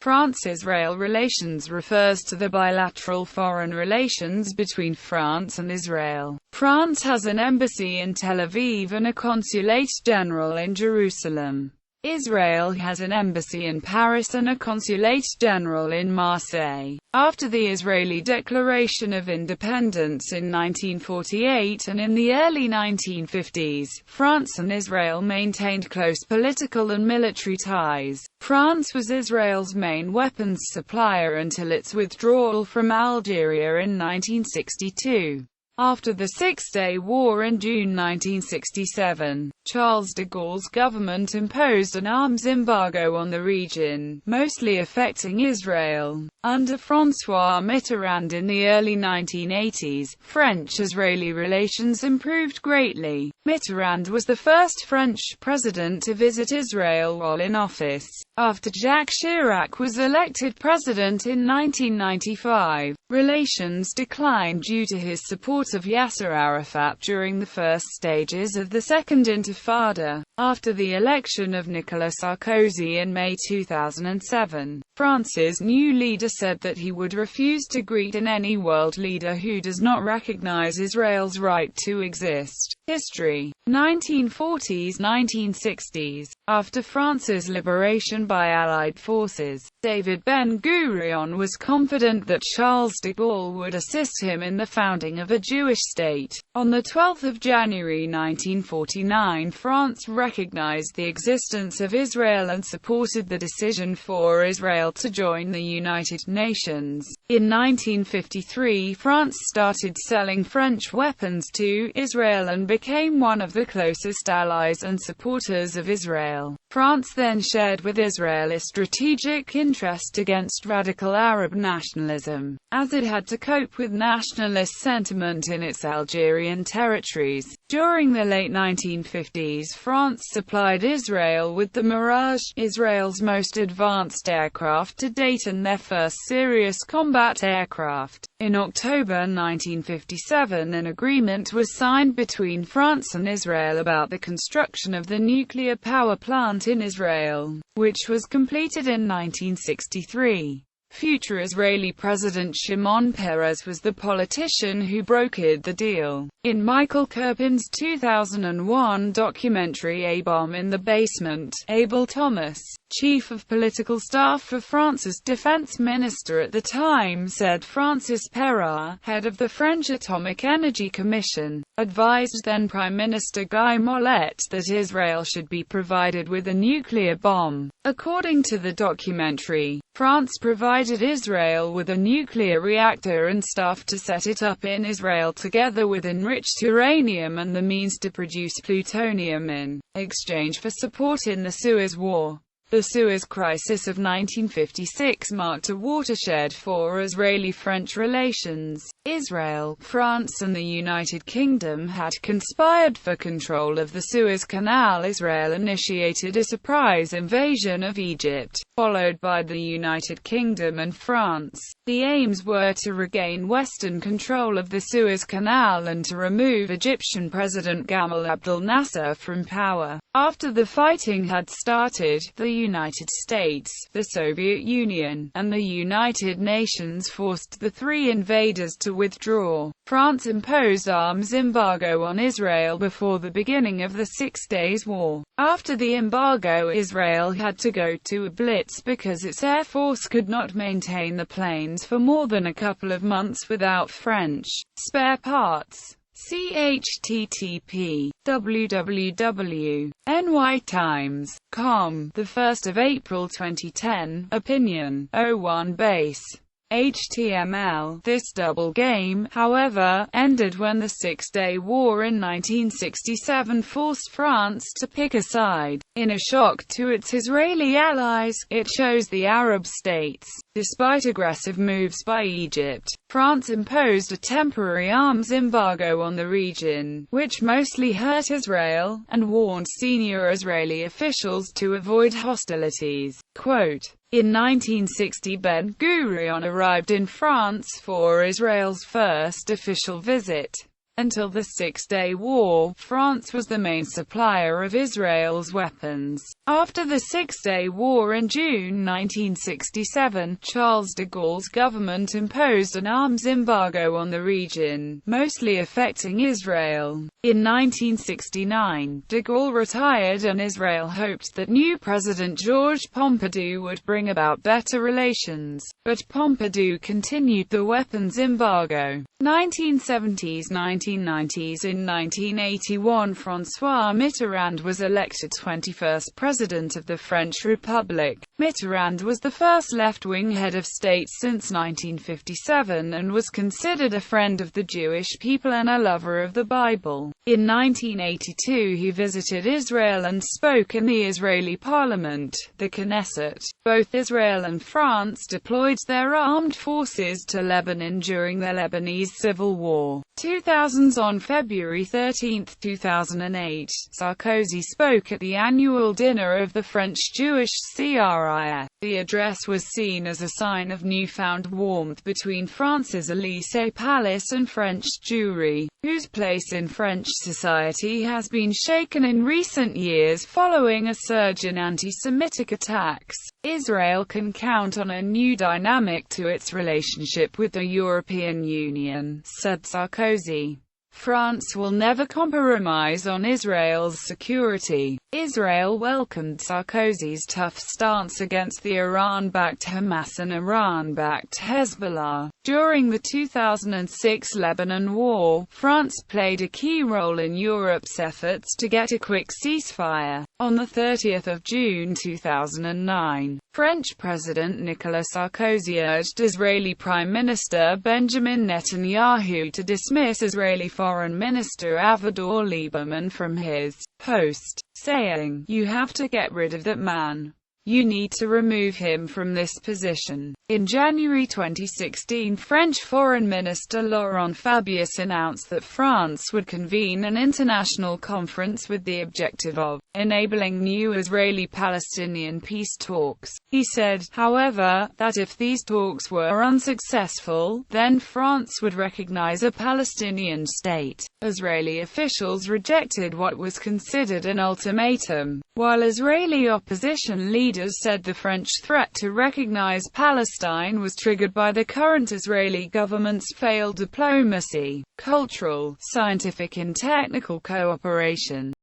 France-Israel relations refers to the bilateral foreign relations between France and Israel. France has an embassy in Tel Aviv and a consulate-general in Jerusalem. Israel has an embassy in Paris and a consulate-general in Marseille. After the Israeli Declaration of Independence in 1948 and in the early 1950s, France and Israel maintained close political and military ties. France was Israel's main weapons supplier until its withdrawal from Algeria in 1962. After the Six-Day War in June 1967, Charles de Gaulle's government imposed an arms embargo on the region, mostly affecting Israel. Under François Mitterrand in the early 1980s, French-Israeli relations improved greatly. Mitterrand was the first French president to visit Israel while in office, after Jacques Chirac was elected president in 1995. Relations declined due to his support of Yasser Arafat during the first stages of the Second Intifada. After the election of Nicolas Sarkozy in May 2007, France's new leader said that he would refuse to greet any world leader who does not recognize Israel's right to exist. History: 1940s–1960s. After France's liberation by Allied forces, David Ben-Gurion was confident that Charles de Gaulle would assist him in the founding of a Jewish state. On 12 January 1949, France recognized the existence of Israel and supported the decision for Israel to join the United Nations. In 1953, France started selling French weapons to Israel and became one of the closest allies and supporters of Israel. France then shared with Israel a strategic interest against radical Arab nationalism, as it had to cope with nationalist sentiment in its Algerian territories. During the late 1950s, France supplied Israel with the Mirage, Israel's most advanced aircraft to date and their first serious combat aircraft. In October 1957, an agreement was signed between France and Israel about the construction of the nuclear power plant in Israel, which was completed in 1963. Future Israeli President Shimon Peres was the politician who brokered the deal. In Michael Kirpin's 2001 documentary A Bomb in the Basement, Abel Thomas, chief of political staff for France's defense minister at the time, said Francis Perrin, head of the French Atomic Energy Commission, advised then Prime Minister Guy Mollet that Israel should be provided with a nuclear bomb. According to the documentary, France provided Israel with a nuclear reactor and staff to set it up in Israel, together with enriched uranium and the means to produce plutonium in exchange for support in the Suez War. The Suez Crisis of 1956 marked a watershed for Israeli-French relations. Israel, France and the United Kingdom had conspired for control of the Suez Canal. Israel initiated a surprise invasion of Egypt, followed by the United Kingdom and France. The aims were to regain Western control of the Suez Canal and to remove Egyptian President Gamal Abdel Nasser from power. After the fighting had started, the United States, the Soviet Union, and the United Nations forced the three invaders to withdraw. France imposed arms embargo on Israel before the beginning of the 6 Days War. After the embargo, Israel had to go to a blitz because its air force could not maintain the planes for more than a couple of months without French spare parts. See http://www.nytimes.com. 1 April 2010. Opinion. 01 base. HTML. This double game, however, ended when the Six-Day War in 1967 forced France to pick a side. In a shock to its Israeli allies, it chose the Arab states. Despite aggressive moves by Egypt, France imposed a temporary arms embargo on the region, which mostly hurt Israel, and warned senior Israeli officials to avoid hostilities. Quote, in 1960, Ben-Gurion arrived in France for Israel's first official visit. Until the Six-Day War, France was the main supplier of Israel's weapons. After the Six-Day War in June 1967, Charles de Gaulle's government imposed an arms embargo on the region, mostly affecting Israel. In 1969, de Gaulle retired and Israel hoped that new President Georges Pompidou would bring about better relations, but Pompidou continued the weapons embargo. 1970s–1990s. In 1981, François Mitterrand was elected 21st President of the French Republic. Mitterrand was the first left-wing head of state since 1957 and was considered a friend of the Jewish people and a lover of the Bible. In 1982 he visited Israel and spoke in the Israeli parliament, the Knesset. Both Israel and France deployed their armed forces to Lebanon during the Lebanese Civil War. 2000s. On February 13, 2008, Sarkozy spoke at the annual dinner of the French Jewish CRIF. The address was seen as a sign of newfound warmth between France's Élysée Palace and French Jewry, whose place in French society has been shaken in recent years following a surge in anti-Semitic attacks. Israel can count on a new dynamic to its relationship with the European Union, said Sarkozy. France will never compromise on Israel's security. Israel welcomed Sarkozy's tough stance against the Iran-backed Hamas and Iran-backed Hezbollah. During the 2006 Lebanon War, France played a key role in Europe's efforts to get a quick ceasefire. On 30 June 2009, French President Nicolas Sarkozy urged Israeli Prime Minister Benjamin Netanyahu to dismiss Israeli Foreign Minister Avigdor Lieberman from his post, saying, "You have to get rid of that man. You need to remove him from this position." In January 2016, French Foreign Minister Laurent Fabius announced that France would convene an international conference with the objective of enabling new Israeli-Palestinian peace talks. He said, however, that if these talks were unsuccessful, then France would recognize a Palestinian state. Israeli officials rejected what was considered an ultimatum, while Israeli opposition leaders said the French threat to recognize Palestine was triggered by the current Israeli government's failed diplomacy, cultural, scientific and technical cooperation.